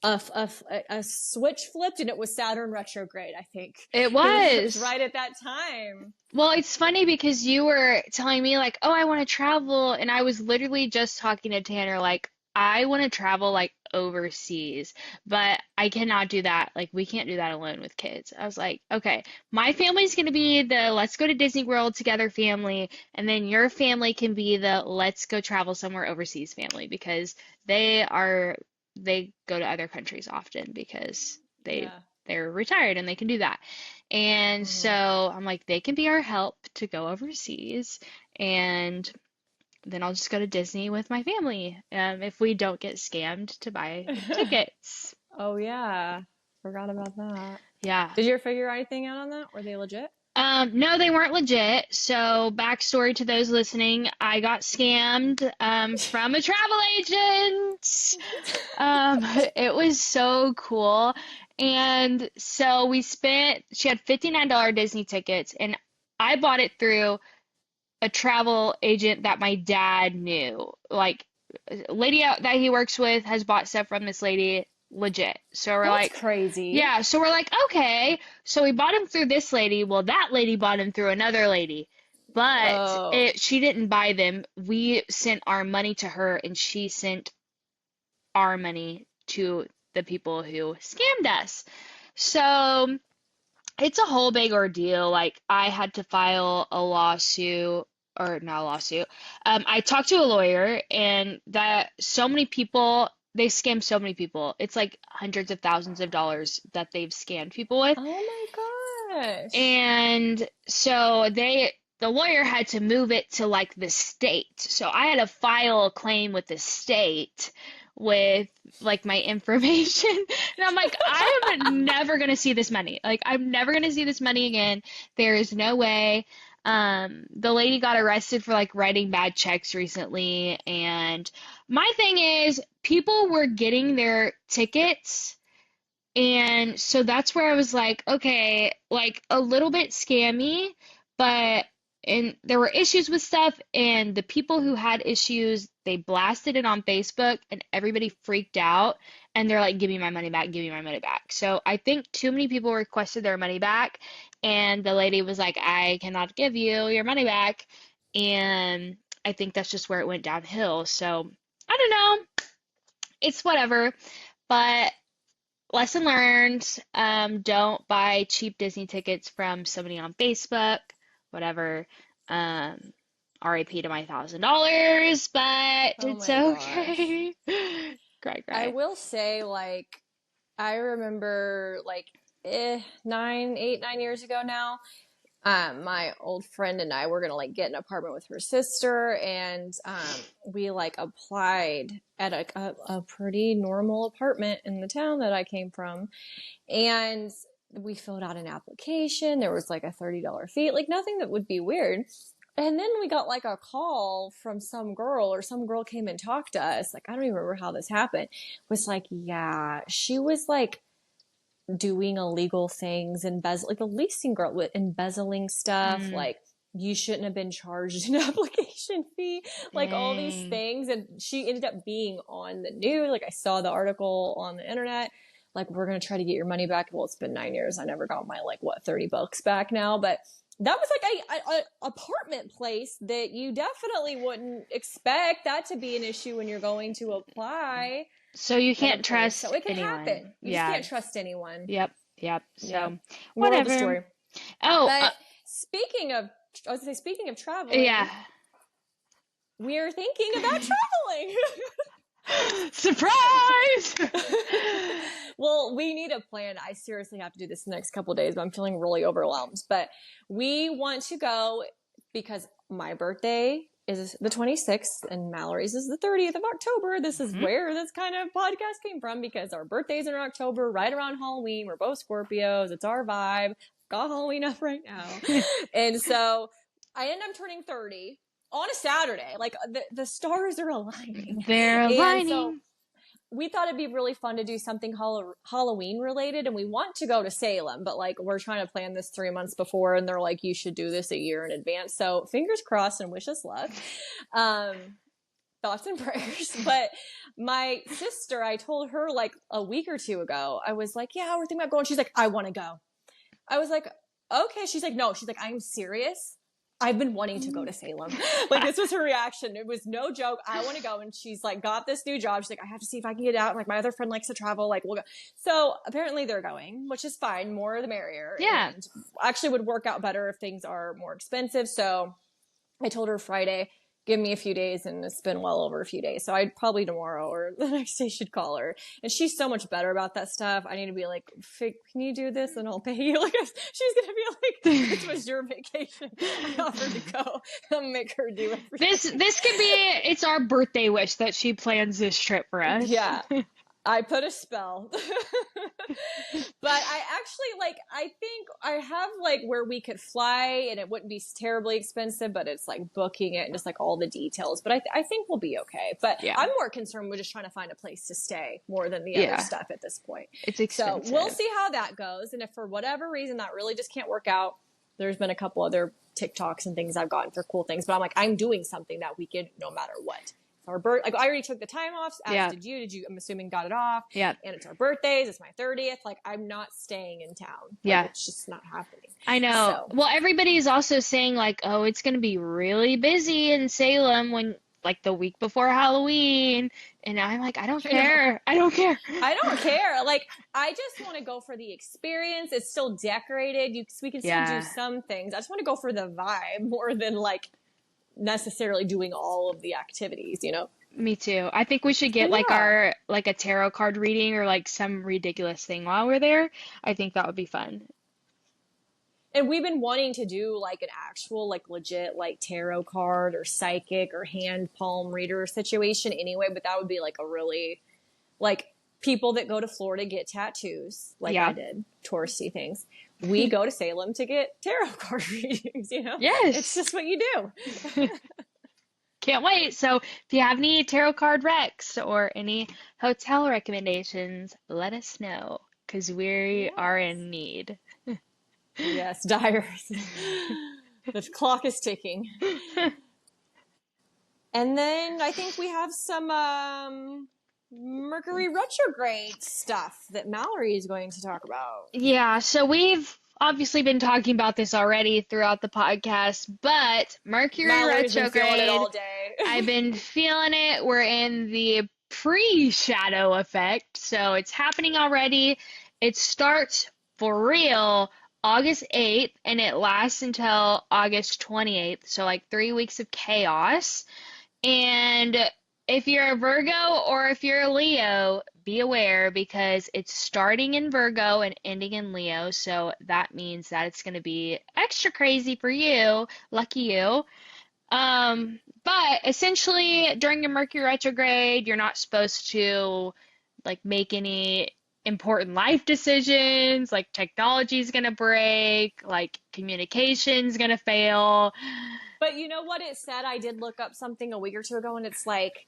[SPEAKER 3] a switch flipped, and it was Saturn retrograde, I think.
[SPEAKER 2] It
[SPEAKER 3] It was
[SPEAKER 2] was.
[SPEAKER 3] right at that time.
[SPEAKER 2] Well, it's funny because you were telling me like, oh, I want to travel, and I was literally just talking to Tanner like, I want to travel like overseas, but I cannot do that. Like, we can't do that alone with kids. I was like, okay, my family's gonna be the let's go to Disney World together family, and then your family can be the let's go travel somewhere overseas family because they go to other countries often because
[SPEAKER 3] Yeah.
[SPEAKER 2] they're retired and they can do that. And so I'm like, they can be our help to go overseas, and then I'll just go to Disney with my family, if we don't get scammed to buy tickets.
[SPEAKER 3] Oh yeah. Forgot about that.
[SPEAKER 2] Yeah.
[SPEAKER 3] Did you ever figure anything out on that? Were they legit?
[SPEAKER 2] No, they weren't legit. So, backstory to those listening, I got scammed from a travel agent. It was so cool. And so she had $59 Disney tickets, and I bought it through a travel agent that my dad knew. Like, a lady that he works with has bought stuff from this lady legit. So we're
[SPEAKER 3] That's
[SPEAKER 2] like,
[SPEAKER 3] crazy.
[SPEAKER 2] yeah, so we're like, okay. So we bought him through this lady. Well, that lady bought him through another lady. But
[SPEAKER 3] Oh.
[SPEAKER 2] she didn't buy them. We sent our money to her, and she sent our money to the people who scammed us. So it's a whole big ordeal. Like, I had to file a lawsuit, or not a lawsuit. I talked to a lawyer, and that so many people, they scam so many people. It's like hundreds of thousands of dollars that they've scammed people with.
[SPEAKER 3] Oh my gosh.
[SPEAKER 2] And so the lawyer had to move it to like the state. So I had to file a claim with the state with like my information. And I'm like, I am never gonna see this money. Like, I'm never gonna see this money again. There is no way. The lady got arrested for like writing bad checks recently. And my thing is, people were getting their tickets. And so that's where I was like, okay, like a little bit scammy, but and there were issues with stuff, and the people who had issues, they blasted it on Facebook, and everybody freaked out, and they're like, give me my money back, give me my money back. So I think too many people requested their money back, and the lady was like, I cannot give you your money back. And I think that's just where it went downhill. So I don't know. It's whatever. But lesson learned, don't buy cheap Disney tickets from somebody on Facebook, whatever. RIP to my $1,000, but
[SPEAKER 3] Oh
[SPEAKER 2] it's
[SPEAKER 3] my gosh.
[SPEAKER 2] okay. Cry,
[SPEAKER 3] I
[SPEAKER 2] cry.
[SPEAKER 3] will say, like, I remember, like, 9 years ago now, my old friend and I were gonna like get an apartment with her sister, and we like applied at a pretty normal apartment in the town that I came from, and we filled out an application. There was like a $30 fee, like nothing that would be weird. And then we got like a call from some girl, or some girl came and talked to us. Like, I don't even remember how this happened. Was like, yeah, she was like doing illegal things, like the leasing girl with embezzling stuff.
[SPEAKER 2] Mm,
[SPEAKER 3] Like, you shouldn't have been charged an application fee, like all these
[SPEAKER 2] dang.
[SPEAKER 3] things. And she ended up being on the news. Like, I saw the article on the internet. Like, we're going to try to get your money back. Well, it's been 9 years. I never got my, like, what, $30 back now. But that was like a apartment place that you definitely wouldn't expect that to be an issue when you're going to apply
[SPEAKER 2] So you
[SPEAKER 3] at a
[SPEAKER 2] can't
[SPEAKER 3] place. So
[SPEAKER 2] trust
[SPEAKER 3] it can
[SPEAKER 2] anyone.
[SPEAKER 3] happen. You just
[SPEAKER 2] Yeah.
[SPEAKER 3] can't trust anyone.
[SPEAKER 2] Yep. Yep.
[SPEAKER 3] Yeah.
[SPEAKER 2] So
[SPEAKER 3] Moral of the
[SPEAKER 2] whatever.
[SPEAKER 3] story.
[SPEAKER 2] Oh,
[SPEAKER 3] But speaking of, I was going to say, speaking of
[SPEAKER 2] yeah.
[SPEAKER 3] traveling, we're thinking about traveling.
[SPEAKER 2] Surprise!
[SPEAKER 3] Well, we need a plan. I seriously have to do this the next couple of days, but I'm feeling really overwhelmed. But we want to go because my birthday is the 26th and Mallory's is the 30th of October. This is
[SPEAKER 2] Mhm.
[SPEAKER 3] where this kind of podcast came from, because our birthdays are in October, right around Halloween. We're both Scorpios. It's our vibe. Got Halloween up right now. And so I end up turning 30 on a Saturday. Like, the stars are aligning.
[SPEAKER 2] They're
[SPEAKER 3] And so
[SPEAKER 2] aligning.
[SPEAKER 3] we thought it'd be really fun to do something Halloween related, and we want to go to Salem, but like, we're trying to plan this 3 months before, and they're like, you should do this a year in advance. So fingers crossed and wish us luck. Thoughts and prayers. But my sister, I told her like a week or two ago, I was like, yeah, we're thinking about going. She's like, I want to go. I was like, okay. She's like, no, she's like, I'm serious. I've been wanting to go to Salem. Like, this was her reaction. It was no joke. I want to go. And she's like, got this new job. She's like, I have to see if I can get out. Like, my other friend likes to travel. Like, we'll go. So apparently they're going, which is fine. More the merrier.
[SPEAKER 2] Yeah.
[SPEAKER 3] And actually would work out better if things are more expensive. So I told her Friday, give me a few days, and it's been well over a few days. So I'd probably tomorrow or the next day should call her. And she's so much better about that stuff. I need to be like, can you do this and I'll pay you? Like, she's going to be like, this was your vacation. I offered to go. I'll make her do everything.
[SPEAKER 2] This could be it's our birthday wish that she plans this trip for us.
[SPEAKER 3] Yeah. I put a spell. But I actually, like, I think I have like where we could fly and it wouldn't be terribly expensive, but it's like booking it and just like all the details. But I think we'll be okay. But
[SPEAKER 2] Yeah.
[SPEAKER 3] I'm more concerned with just trying to find a place to stay more than the
[SPEAKER 2] Yeah.
[SPEAKER 3] other stuff at this point.
[SPEAKER 2] It's
[SPEAKER 3] So
[SPEAKER 2] expensive.
[SPEAKER 3] we'll see how that goes. And if for whatever reason that really just can't work out, there's been a couple other TikToks and things I've gotten for cool things. But I'm like, I'm doing something that weekend no matter what. Our like, I already took the time off. As
[SPEAKER 2] Yeah.
[SPEAKER 3] did you? I'm assuming got it off.
[SPEAKER 2] Yeah.
[SPEAKER 3] And it's our birthdays. It's my 30th. Like, I'm not staying in town. Like,
[SPEAKER 2] Yeah.
[SPEAKER 3] it's just not happening.
[SPEAKER 2] I know.
[SPEAKER 3] So-
[SPEAKER 2] Well, everybody's also saying like, oh, it's going to be really busy in Salem when like the week before Halloween. And I'm like, I don't
[SPEAKER 3] I know.
[SPEAKER 2] care. I don't care.
[SPEAKER 3] I don't care. Like, I just want to go for the experience. It's still decorated. We can still do
[SPEAKER 2] Yeah,
[SPEAKER 3] some things. I just want to go for the vibe more than like necessarily doing all of the activities, you know?
[SPEAKER 2] me too. I think we should
[SPEAKER 3] But
[SPEAKER 2] get like
[SPEAKER 3] yeah.
[SPEAKER 2] our like a tarot card reading or like some ridiculous thing while we're there. I think that would be fun.
[SPEAKER 3] And we've been wanting to do like an actual, like legit, like tarot card or psychic or hand palm reader situation anyway, but that would be like a really, like people that go to Florida get tattoos, like I
[SPEAKER 2] Yeah.
[SPEAKER 3] did, touristy things. We go to Salem to get tarot card readings, you know? It's
[SPEAKER 2] Yes.
[SPEAKER 3] just what you do.
[SPEAKER 2] Can't wait. So if you have any tarot card recs or any hotel recommendations, let us know because we are
[SPEAKER 3] Yes.
[SPEAKER 2] in need.
[SPEAKER 3] Yes, dire. The clock is ticking. And then I think we have some Mercury retrograde stuff that Mallory is going to talk about.
[SPEAKER 2] Yeah, so we've obviously been talking about this already throughout the podcast, but Mercury
[SPEAKER 3] Mallory's been feeling it
[SPEAKER 2] retrograde,
[SPEAKER 3] all day.
[SPEAKER 2] I've been feeling it. We're in the pre-shadow effect, so it's happening already. It starts for real August 8th and it lasts until August 28th, so like 3 weeks of chaos. And if you're a Virgo or if you're a Leo, be aware because it's starting in Virgo and ending in Leo. So that means that it's going to be extra crazy for you. Lucky you. But essentially during your Mercury retrograde, you're not supposed to like make any important life decisions, like technology's going to break, like communication's going to fail.
[SPEAKER 3] But you know what it said? I did look up something a week or two ago, and it's like,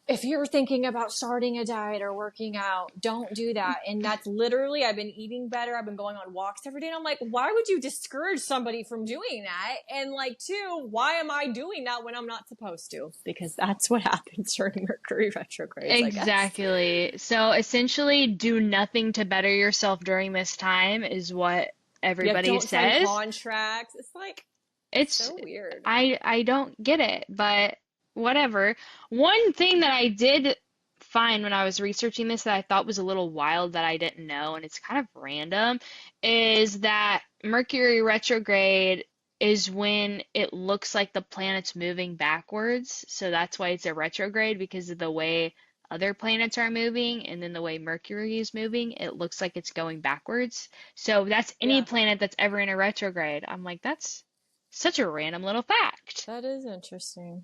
[SPEAKER 3] if you're thinking about starting a diet or working out, don't do that. And that's literally, I've been eating better. I've been going on walks every day. And I'm like, why would you discourage somebody from doing that? And like, two, why am I doing that when I'm not supposed to? Because that's what happens during Mercury retrogrades, I guess.
[SPEAKER 2] Exactly. So essentially, do nothing to better yourself during this time is what
[SPEAKER 3] Yeah,
[SPEAKER 2] everybody
[SPEAKER 3] don't sign
[SPEAKER 2] says.
[SPEAKER 3] contracts. It's like,
[SPEAKER 2] It's
[SPEAKER 3] so weird.
[SPEAKER 2] I don't get it, but whatever. One thing that I did find when I was researching this that I thought was a little wild that I didn't know, and it's kind of random, is that Mercury retrograde is when it looks like the planet's moving backwards. So that's why it's a retrograde because of the way other planets are moving and then the way Mercury is moving, it looks like it's going backwards. So that's any
[SPEAKER 3] Yeah,
[SPEAKER 2] planet that's ever in a retrograde. I'm like, that's such a random little fact.
[SPEAKER 3] that is interesting.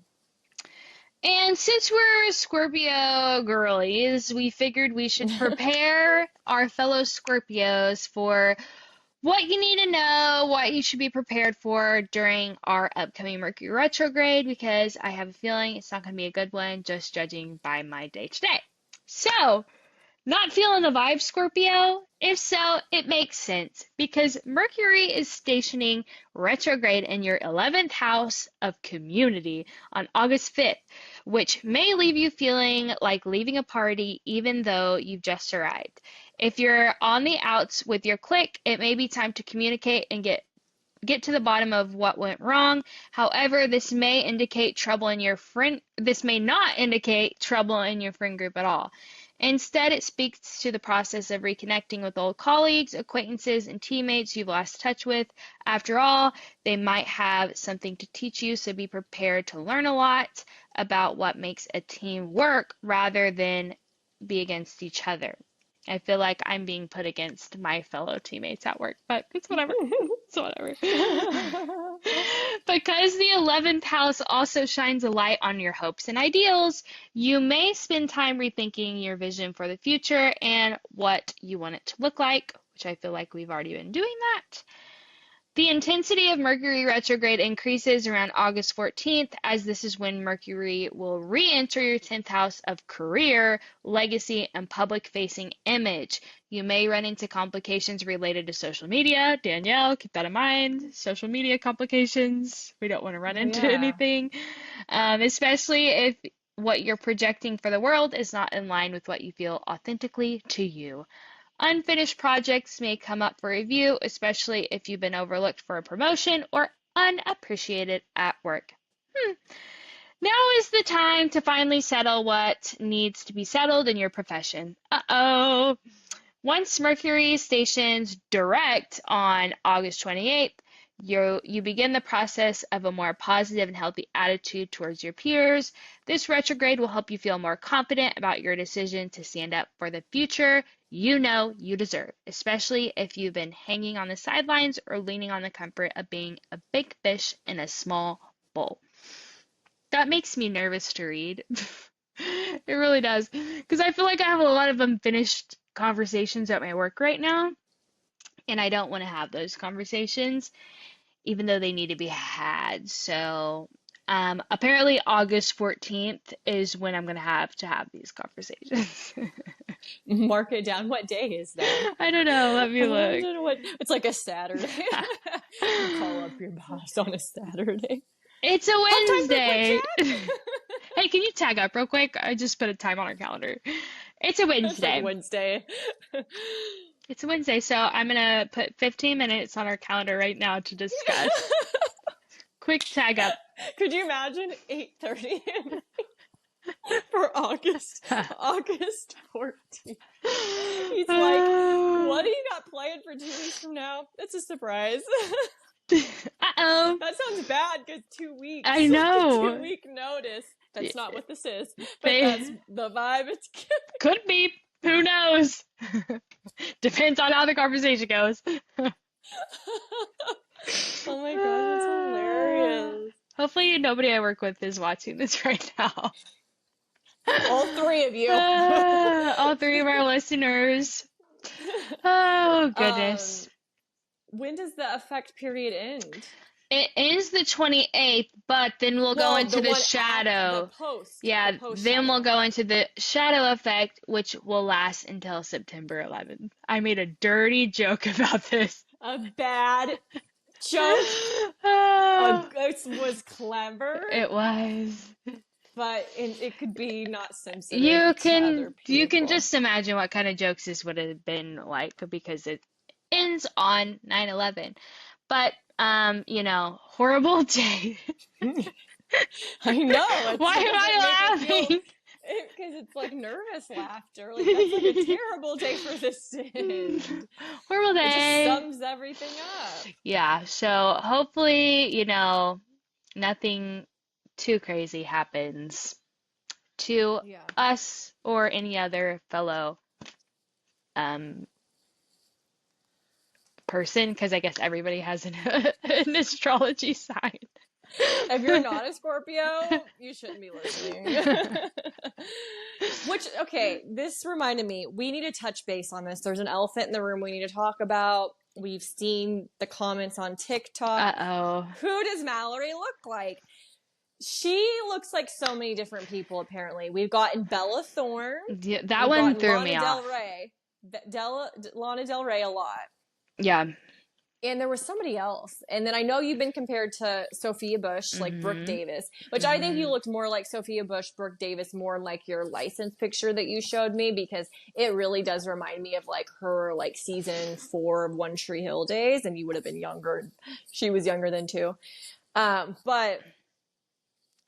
[SPEAKER 2] And since we're Scorpio girlies, we figured we should prepare our fellow Scorpios for what you need to know, what you should be prepared for during our upcoming Mercury retrograde, because I have a feeling it's not going to be a good one, just judging by my day to day. So, not feeling the vibe, Scorpio? If so, it makes sense because Mercury is stationing retrograde in your 11th house of community on August 5th, which may leave you feeling like leaving a party even though you've just arrived. If you're on the outs with your clique, it may be time to communicate and get to the bottom of what went wrong. However, this may not indicate trouble in your friend group at all. Instead, it speaks to the process of reconnecting with old colleagues, acquaintances, and teammates you've lost touch with. After all, they might have something to teach you, so be prepared to learn a lot about what makes a team work rather than be against each other. I feel like I'm being put against my fellow teammates at work, but it's whatever. It's whatever. Because the 11th house also shines a light on your hopes and ideals, you may spend time rethinking your vision for the future and what you want it to look like, which I feel like we've already been doing that. The intensity of Mercury retrograde increases around August 14th, as this is when Mercury will re-enter your 10th house of career, legacy, and public-facing image. You may run into complications related to social media. Danielle, keep that in mind. Social media complications. We don't want to run
[SPEAKER 3] Oh,
[SPEAKER 2] into
[SPEAKER 3] yeah.
[SPEAKER 2] anything, especially if what you're projecting for the world is not in line with what you feel authentically to you. Unfinished projects may come up for review, especially if you've been overlooked for a promotion or unappreciated at work. Now is the time to finally settle what needs to be settled in your profession. Uh-oh. Once Mercury stations direct on August 28th, you begin the process of a more positive and healthy attitude towards your peers. This retrograde will help you feel more confident about your decision to stand up for the future you know you deserve, especially if you've been hanging on the sidelines or leaning on the comfort of being a big fish in a small bowl. That makes me nervous to read. It really does. Because I feel like I have a lot of unfinished conversations at my work right now, and I don't want to have those conversations, even though they need to be had. So, apparently August 14th is when I'm going to have these conversations.
[SPEAKER 3] Mark it down. What day is that?
[SPEAKER 2] I don't know. Let me
[SPEAKER 3] I
[SPEAKER 2] look.
[SPEAKER 3] don't know what. It's like a Saturday. You call up your boss on a Saturday.
[SPEAKER 2] It's a
[SPEAKER 3] Have time for a
[SPEAKER 2] Wednesday.
[SPEAKER 3] quick chat?
[SPEAKER 2] Hey, can you tag up real quick? I just put a time on our calendar. It's a
[SPEAKER 3] It's
[SPEAKER 2] Wednesday.
[SPEAKER 3] like Wednesday.
[SPEAKER 2] It's a Wednesday, so I'm gonna put 15 minutes on our calendar right now to discuss. Quick tag up.
[SPEAKER 3] Could you imagine 8:30 for August 14th? He's like, what do you got planned for 2 weeks from now? It's a surprise.
[SPEAKER 2] Uh-oh.
[SPEAKER 3] That sounds bad because 2 weeks.
[SPEAKER 2] I know.
[SPEAKER 3] 2-week notice. That's not what this is. But
[SPEAKER 2] They-
[SPEAKER 3] that's the vibe it's giving.
[SPEAKER 2] Could be. Who knows? Depends on how the conversation goes.
[SPEAKER 3] Oh my god, that's hilarious.
[SPEAKER 2] Hopefully nobody I work with is watching this right now.
[SPEAKER 3] All three of you.
[SPEAKER 2] All three of our listeners. Oh, goodness.
[SPEAKER 3] When does the effect period end?
[SPEAKER 2] It ends the 28th, but then we'll go into the
[SPEAKER 3] one
[SPEAKER 2] shadow.
[SPEAKER 3] after the post.
[SPEAKER 2] Yeah,
[SPEAKER 3] the post
[SPEAKER 2] then we'll
[SPEAKER 3] shadow.
[SPEAKER 2] go into the shadow effect, which will last until September 11th. I made a dirty joke about this.
[SPEAKER 3] A bad joke.
[SPEAKER 2] Oh,
[SPEAKER 3] It was clever,
[SPEAKER 2] it was.
[SPEAKER 3] but it could be not sensitive
[SPEAKER 2] You
[SPEAKER 3] to other
[SPEAKER 2] can
[SPEAKER 3] people.
[SPEAKER 2] just imagine what kind of jokes this would have been like because it ends on 9/11. But horrible day.
[SPEAKER 3] I know.
[SPEAKER 2] Why am I laughing?
[SPEAKER 3] Because it's like nervous laughter. Like that's like a terrible day for this to end.
[SPEAKER 2] Horrible
[SPEAKER 3] It just
[SPEAKER 2] day.
[SPEAKER 3] sums everything up.
[SPEAKER 2] Yeah, so hopefully, nothing too crazy happens to
[SPEAKER 3] Yeah.
[SPEAKER 2] us or any other fellow person, because I guess everybody has an astrology sign.
[SPEAKER 3] If you're not a Scorpio, you shouldn't be listening. Which, okay, this reminded me, we need to touch base on this. There's an elephant in the room we need to talk about. We've seen the comments on TikTok.
[SPEAKER 2] Uh-oh.
[SPEAKER 3] Who does Mallory look like? She looks like so many different people, apparently. We've gotten Bella Thorne.
[SPEAKER 2] Yeah, that
[SPEAKER 3] We've
[SPEAKER 2] one
[SPEAKER 3] gotten
[SPEAKER 2] threw
[SPEAKER 3] Lana
[SPEAKER 2] me
[SPEAKER 3] Del
[SPEAKER 2] off.
[SPEAKER 3] Rey. Lana Del Rey a lot.
[SPEAKER 2] Yeah.
[SPEAKER 3] And there was somebody else. And then I know you've been compared to Sophia Bush, like Brooke Davis, which I think you looked more like Sophia Bush, Brooke Davis, more like your license picture that you showed me, because it really does remind me of like her like season 4 of One Tree Hill days. And you would have been younger. She was younger then too. But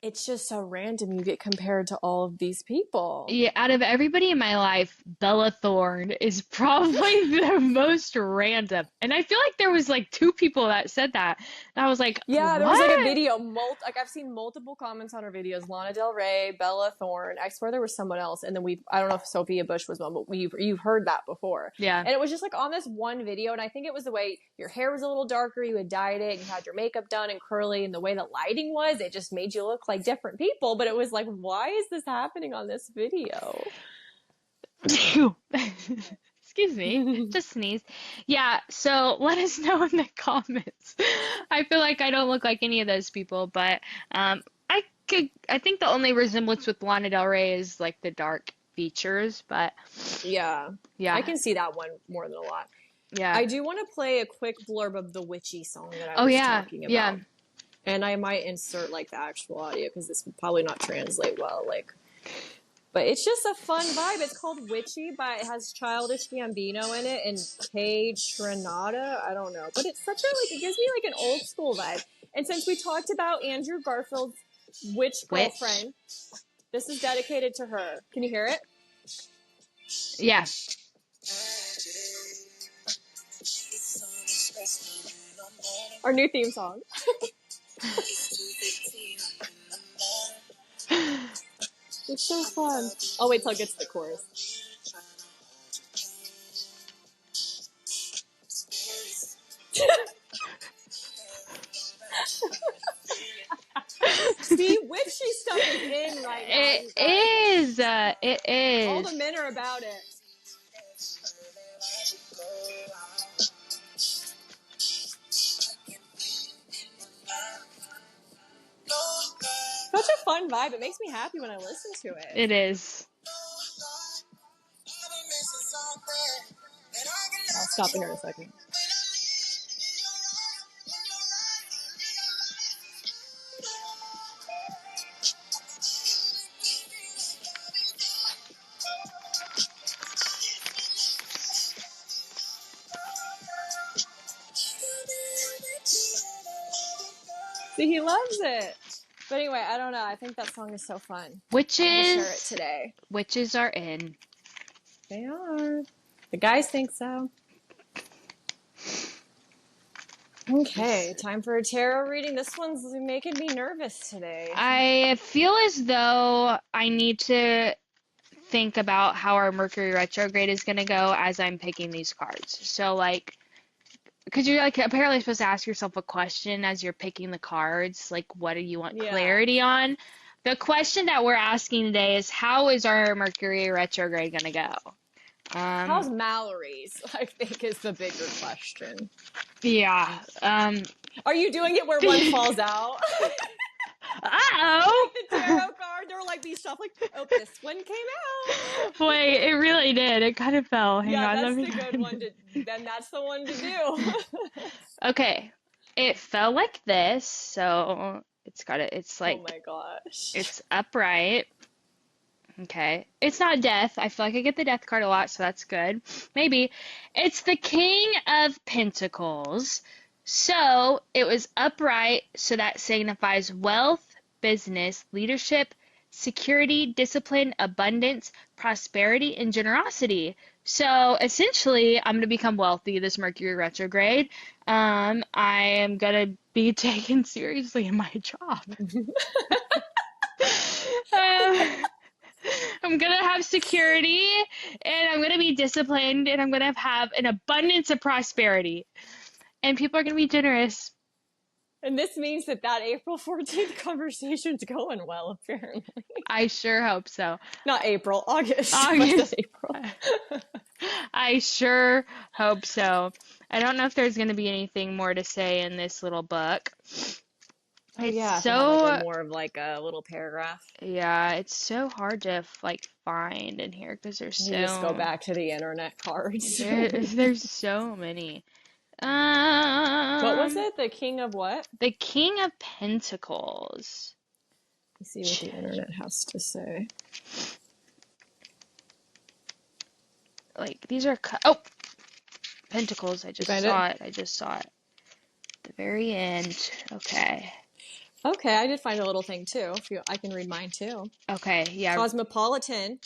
[SPEAKER 3] it's just so random you get compared to all of these people.
[SPEAKER 2] Yeah, out of everybody in my life, Bella Thorne is probably the most random. And I feel like there was like 2 people that said that. And I was like,
[SPEAKER 3] Yeah, there was like a
[SPEAKER 2] what?
[SPEAKER 3] video, like I've seen multiple comments on her videos, Lana Del Rey, Bella Thorne. I swear there was someone else. And then I don't know if Sophia Bush was one, but you've heard that before.
[SPEAKER 2] Yeah.
[SPEAKER 3] And it was just like on this one video. And I think it was the way your hair was a little darker, you had dyed it, you had your makeup done and curly, and the way the lighting was, it just made you look like different people. But it was like, why is this happening on this video?
[SPEAKER 2] Excuse me, just sneezed. Yeah, so let us know in the comments. I feel like I don't look like any of those people, but I think the only resemblance with Lana Del Rey is like the dark features, but
[SPEAKER 3] Yeah.
[SPEAKER 2] yeah.
[SPEAKER 3] I can see that one more than a lot.
[SPEAKER 2] Yeah.
[SPEAKER 3] I do want to play a quick blurb of the Witchy song that I was talking about.
[SPEAKER 2] Yeah.
[SPEAKER 3] And I might insert like the actual audio because this would probably not translate well. But it's just a fun vibe. It's called Witchy, but it has Childish Gambino in it and Kay Trinata. I don't know, but it's such a it gives me like an old school vibe. And since we talked about Andrew Garfield's Witch
[SPEAKER 2] Witch.
[SPEAKER 3] girlfriend. This is dedicated to her. Can you hear it?
[SPEAKER 2] Yeah.
[SPEAKER 3] Our new theme song. It's so fun. Oh, wait till it gets to the chorus. See, witchy stuff is in right now,
[SPEAKER 2] It
[SPEAKER 3] you guys.
[SPEAKER 2] is. It
[SPEAKER 3] All the
[SPEAKER 2] is.
[SPEAKER 3] men are about it. Such a fun vibe. It makes me happy when I listen to it.
[SPEAKER 2] It is.
[SPEAKER 3] I'll stop it here in a second. See, he loves it. But anyway, I don't know. I think that song is so fun. I want to share it
[SPEAKER 2] Witches.
[SPEAKER 3] today.
[SPEAKER 2] Witches are in.
[SPEAKER 3] They are. The guys think so. Okay, time for a tarot reading. This one's making me nervous today.
[SPEAKER 2] I feel as though I need to think about how our Mercury retrograde is going to go as I'm picking these cards. So, like, because you're like apparently supposed to ask yourself a question as you're picking the cards, like, what do you want
[SPEAKER 3] Yeah.
[SPEAKER 2] clarity on? The question that we're asking today is, how is our Mercury retrograde going to go?
[SPEAKER 3] How's Mallory's? I think is the bigger question.
[SPEAKER 2] Yeah.
[SPEAKER 3] Are you doing it where one falls out?
[SPEAKER 2] Uh-oh.
[SPEAKER 3] The tarot card, there were like these stuff like, oh, this one came out.
[SPEAKER 2] Wait, it really did. It kind of fell. Hang
[SPEAKER 3] Yeah,
[SPEAKER 2] on, let
[SPEAKER 3] that's
[SPEAKER 2] me
[SPEAKER 3] the good one to, then that's the one to do.
[SPEAKER 2] Okay. It fell like this, so it's like,
[SPEAKER 3] Oh my gosh.
[SPEAKER 2] it's upright. Okay. It's not death. I feel like I get the death card a lot, so that's good. Maybe. It's the King of Pentacles. So it was upright, so that signifies wealth, business, leadership, security, discipline, abundance, prosperity, and generosity. So essentially, I'm going to become wealthy this Mercury retrograde. I am going to be taken seriously in my job. Um, I'm gonna have security and I'm gonna be disciplined and I'm gonna have an abundance of prosperity. And people are gonna be generous.
[SPEAKER 3] And this means that April 14th conversation's going well, apparently.
[SPEAKER 2] I sure hope so.
[SPEAKER 3] Not April, August.
[SPEAKER 2] August.
[SPEAKER 3] April.
[SPEAKER 2] I sure hope so. I don't know if there's gonna be anything more to say in this little book.
[SPEAKER 3] Oh,
[SPEAKER 2] It's
[SPEAKER 3] yeah, if they had like
[SPEAKER 2] so,
[SPEAKER 3] more of like a little paragraph.
[SPEAKER 2] yeah, it's so hard to like find in here because there's
[SPEAKER 3] You just go
[SPEAKER 2] so
[SPEAKER 3] back to the internet cards.
[SPEAKER 2] there's so many.
[SPEAKER 3] What was it? The King of what?
[SPEAKER 2] The King of Pentacles.
[SPEAKER 3] Let's see what the internet has to say.
[SPEAKER 2] Like these are oh, Pentacles. I just
[SPEAKER 3] find
[SPEAKER 2] saw
[SPEAKER 3] it?
[SPEAKER 2] it. I just saw it. The very end. Okay.
[SPEAKER 3] Okay, I did find a little thing too. I can read mine too.
[SPEAKER 2] Okay. Yeah.
[SPEAKER 3] Cosmopolitan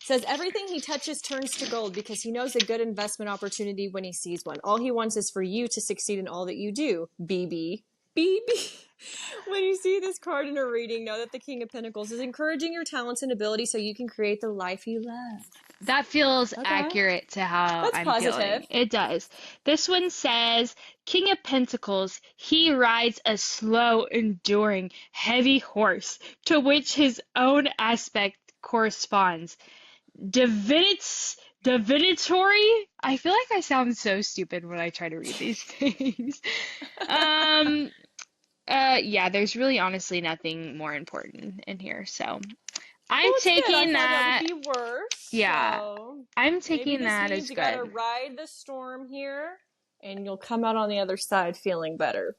[SPEAKER 3] says everything he touches turns to gold because he knows a good investment opportunity when he sees one. All he wants is for you to succeed in all that you do. BB. When you see this card in a reading, know that the King of Pentacles is encouraging your talents and ability so you can create the life you love.
[SPEAKER 2] That feels accurate to how
[SPEAKER 3] That's
[SPEAKER 2] I'm
[SPEAKER 3] positive.
[SPEAKER 2] feeling. It does. This one says, King of Pentacles, he rides a slow, enduring, heavy horse to which his own aspect corresponds. Divinatory? I feel like I sound so stupid when I try to read these things. Yeah, there's really honestly nothing more important in here, so I'm taking that.
[SPEAKER 3] That would be worse.
[SPEAKER 2] Yeah,
[SPEAKER 3] So
[SPEAKER 2] I'm taking that as
[SPEAKER 3] you gotta
[SPEAKER 2] good.
[SPEAKER 3] ride the storm here, and you'll come out on the other side feeling better.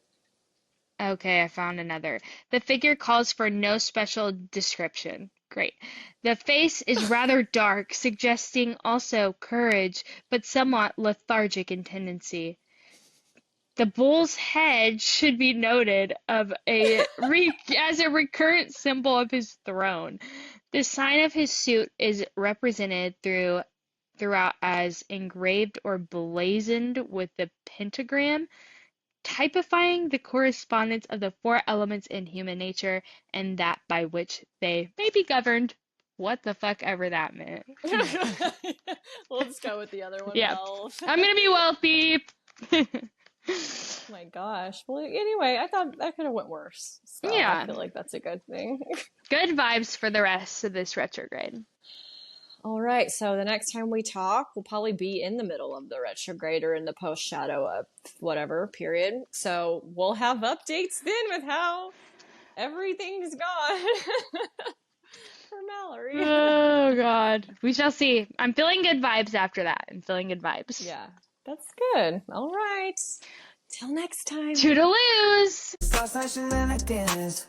[SPEAKER 2] Okay, I found another. The figure calls for no special description. Great. The face is rather dark, suggesting also courage, but somewhat lethargic in tendency. The bull's head should be noted as a recurrent symbol of his throne. The sign of his suit is represented throughout as engraved or blazoned with the pentagram, typifying the correspondence of the four elements in human nature and that by which they may be governed. What the fuck ever that meant.
[SPEAKER 3] Let's go with the other one.
[SPEAKER 2] Yeah.
[SPEAKER 3] Wealth.
[SPEAKER 2] I'm gonna be wealthy.
[SPEAKER 3] Oh my gosh. Well, anyway, I thought that could have went worse. So
[SPEAKER 2] Yeah.
[SPEAKER 3] I feel like that's a good thing.
[SPEAKER 2] Good vibes for the rest of this retrograde.
[SPEAKER 3] All right. So the next time we talk, we'll probably be in the middle of the retrograde or in the post shadow of whatever period. So we'll have updates then with how everything's gone for Mallory.
[SPEAKER 2] Oh God. We shall see. I'm feeling good vibes after that. I'm feeling good vibes.
[SPEAKER 3] Yeah, that's good. All right. Till next time.
[SPEAKER 2] Toodaloos!
[SPEAKER 1] Stars like shenanigans,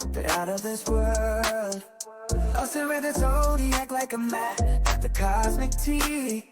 [SPEAKER 1] they're out of this world. Lost in the zodiac like a map, the cosmic tea.